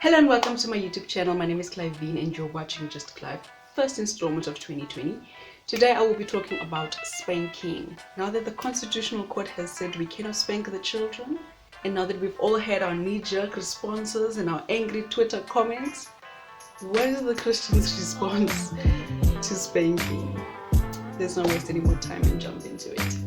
Hello and welcome to my YouTube channel. My name is Clive and you're watching Just Clive, first installment of 2020. Today I will be talking about spanking. Now that the Constitutional Court has said we cannot spank the children, and now that we've all had our knee-jerk responses and our angry Twitter comments, what is the Christian's response to spanking? Let's not waste any more time and jump into it.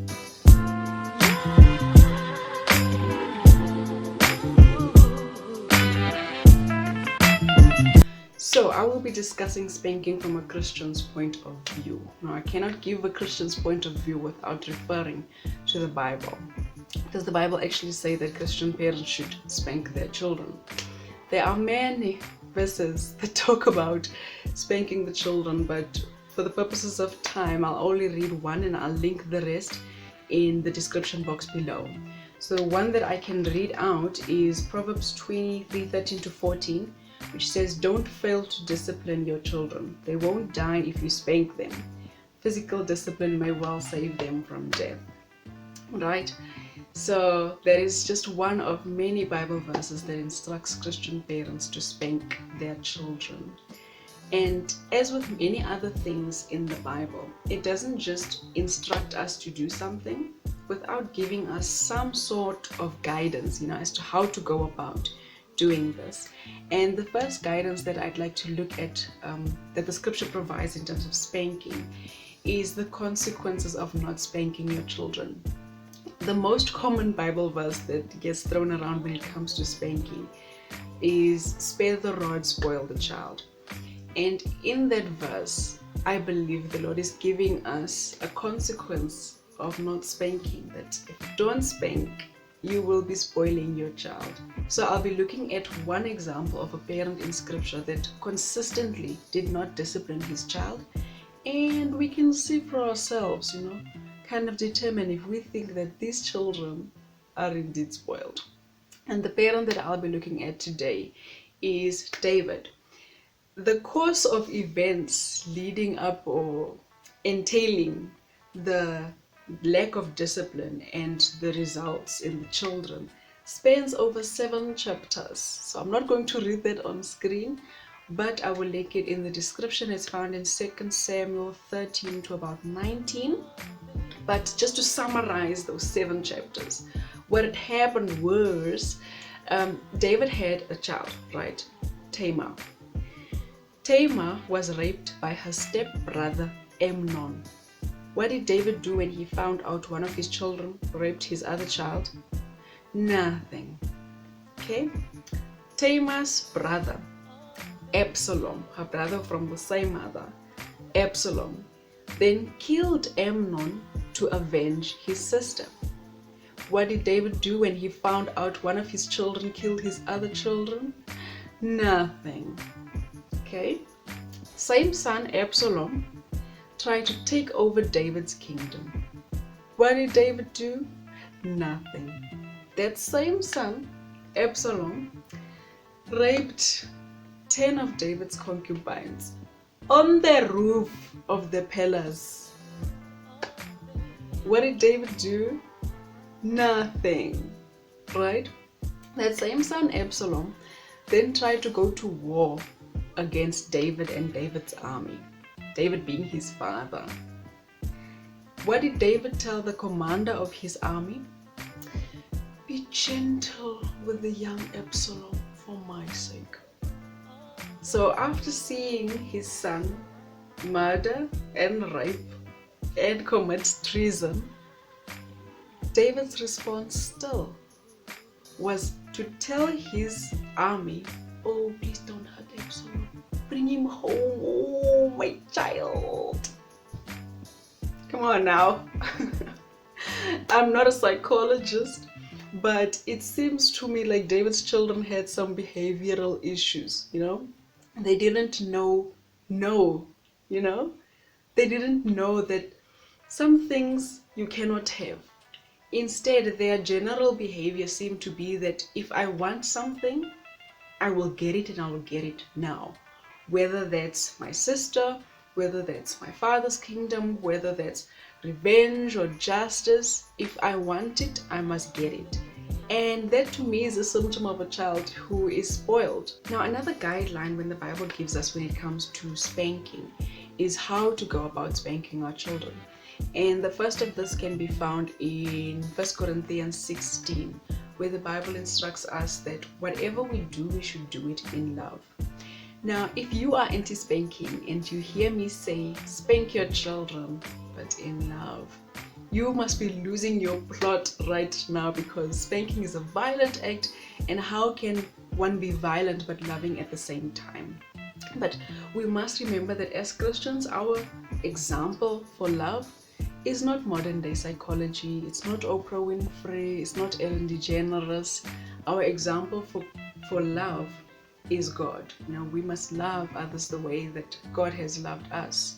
So I will be discussing spanking from a Christian's point of view. Now I cannot give a Christian's point of view without referring to the Bible. Does the Bible actually say that Christian parents should spank their children? There are many verses that talk about spanking the children, but for the purposes of time I'll only read one and I'll link the rest in the description box below. So the one that I can read out is Proverbs 23:13-14, which says, "Don't fail to discipline your children. They won't die if you spank them. Physical discipline may well save them from death." Right? So that is just one of many Bible verses that instructs Christian parents to spank their children. And as with many other things in the Bible, it doesn't just instruct us to do something without giving us some sort of guidance, as to how to go about doing this. And the first guidance that I'd like to look at, that the scripture provides in terms of spanking, is the consequences of not spanking your children. The most common Bible verse that gets thrown around when it comes to spanking is, "Spare the rod, spoil the child." And in that verse, I believe the Lord is giving us a consequence of not spanking, that if you don't spank, you will be spoiling your child. So I'll be looking at one example of a parent in scripture that consistently did not discipline his child, and we can see for ourselves, kind of determine if we think that these children are indeed spoiled. And the parent that I'll be looking at today is David. The course of events leading up or entailing the lack of discipline and the results in the children spans over 7 chapters. So I'm not going to read that on screen, but I will link it in the description. It's found in 2 Samuel 13 to about 19. But just to summarize those 7 chapters, what had happened was David had a child, right? Tamar. Tamar was raped by her stepbrother Amnon. What did David do when he found out one of his children raped his other child? Nothing. Okay? Tamar's brother, Absalom, her brother from the same mother, Absalom, then killed Amnon to avenge his sister. What did David do when he found out one of his children killed his other children? Nothing. Okay? Same son, Absalom, tried to take over David's kingdom. What did David do? Nothing. That same son, Absalom, raped 10 of David's concubines on the roof of the palace. What did David do? Nothing. Right? That same son, Absalom, then tried to go to war against David and David's army, David being his father. What did David tell the commander of his army? "Be gentle with the young Absalom for my sake." So after seeing his son murder and rape and commit treason, David's response still was to tell his army, "Oh, please don't hurt Absalom. Bring him home. Oh, my child." Come on now. I'm not a psychologist, but it seems to me like David's children had some behavioral issues, They didn't know, They didn't know that some things you cannot have. Instead, their general behavior seemed to be that if I want something, I will get it, and I will get it now. Whether that's my sister, whether that's my father's kingdom, whether that's revenge or justice, if I want it, I must get it. And that to me is a symptom of a child who is spoiled. Now, another guideline when the Bible gives us when it comes to spanking is how to go about spanking our children. And the first of this can be found in 1 Corinthians 16, where the Bible instructs us that whatever we do, we should do it in love. Now, if you are anti-spanking and you hear me say, spank your children, but in love, you must be losing your plot right now, because spanking is a violent act, and how can one be violent but loving at the same time? But we must remember that as Christians, our example for love is not modern day psychology, it's not Oprah Winfrey, it's not Ellen DeGeneres. Our example for love is God. Now, we must love others the way that God has loved us.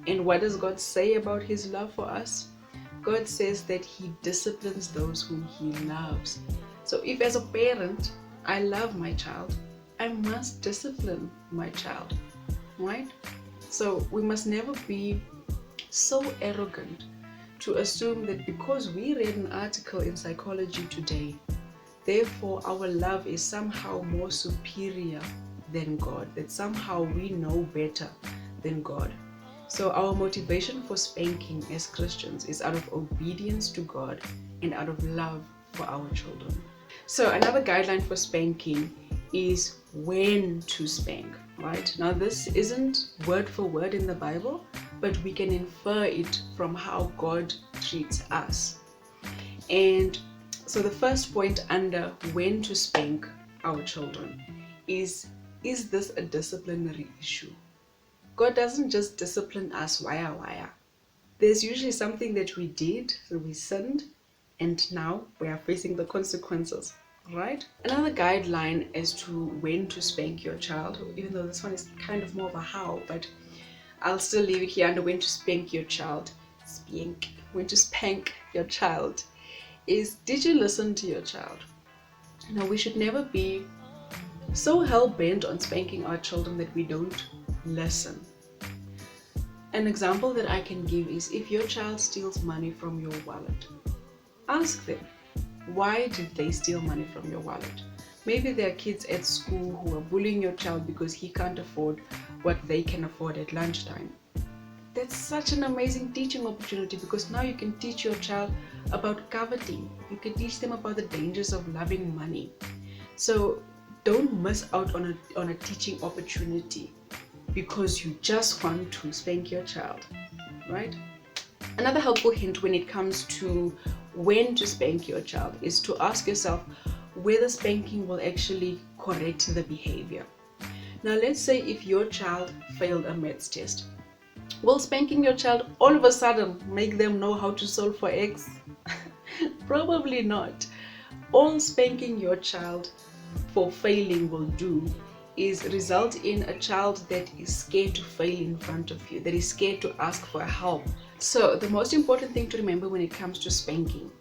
And what does God say about his love for us? God says that he disciplines those whom he loves. So if as a parent I love my child, I must discipline my child, right? So we must never be so arrogant to assume that because we read an article in Psychology Today, therefore our love is somehow more superior than God, that somehow we know better than God. So our motivation for spanking as Christians is out of obedience to God and out of love for our children. So another guideline for spanking is when to spank, right? Now, this isn't word for word in the Bible, but we can infer it from how God treats us. And so the first point under when to spank our children is this a disciplinary issue? God doesn't just discipline us wire. There's usually something that we did, so we sinned, and now we are facing the consequences, right? Another guideline as to when to spank your child, even though this one is kind of more of a how, but I'll still leave it here under when to spank your child. When to spank your child is, did you listen to your child? Now, we should never be so hell-bent on spanking our children that we don't listen. An example that I can give is, if your child steals money from your wallet, ask them, why did they steal money from your wallet? Maybe there are kids at school who are bullying your child because he can't afford what they can afford at lunchtime. That's such an amazing teaching opportunity, because now you can teach your child about coveting. You can teach them about the dangers of loving money. So don't miss out on a teaching opportunity because you just want to spank your child, right? Another helpful hint when it comes to when to spank your child is to ask yourself whether spanking will actually correct the behavior. Now, let's say if your child failed a maths test, will spanking your child all of a sudden make them know how to solve for x? Probably not. All spanking your child for failing will do is result in a child that is scared to fail in front of you, that is scared to ask for help. So the most important thing to remember when it comes to spanking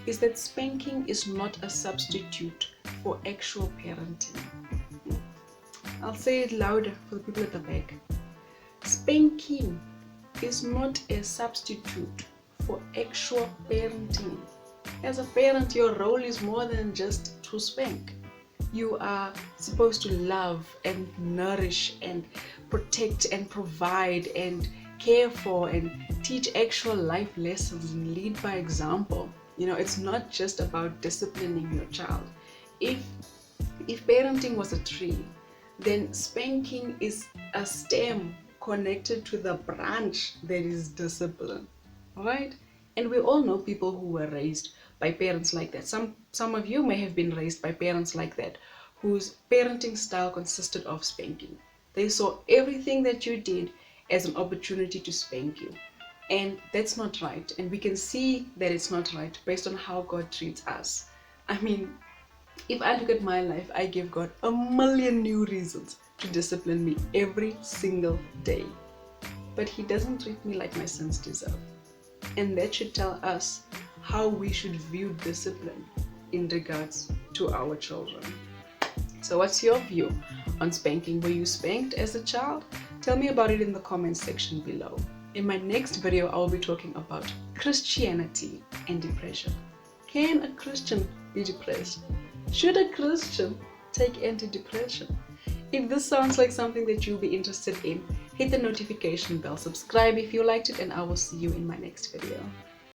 is that spanking is not a substitute for actual parenting. I'll say it louder for the people at the back. Spanking is not a substitute for actual parenting. As a parent, your role is more than just to spank. You are supposed to love and nourish and protect and provide and care for and teach actual life lessons and lead by example. It's not just about disciplining your child. If parenting was a tree, then spanking is a stem connected to the branch that is discipline, right? And we all know people who were raised by parents like that. Some of you may have been raised by parents like that, whose parenting style consisted of spanking. They saw everything that you did as an opportunity to spank you. And that's not right. And we can see that it's not right based on how God treats us. I mean, if I look at my life, I give God a million new reasons to discipline me every single day. But he doesn't treat me like my sins deserve. And that should tell us how we should view discipline in regards to our children. So what's your view on spanking? Were you spanked as a child? Tell me about it in the comments section below. In my next video, I will be talking about Christianity and depression. Can a Christian be depressed? Should a Christian take antidepressant? If this sounds like something that you'll be interested in, hit the notification bell, subscribe if you liked it, and I will see you in my next video.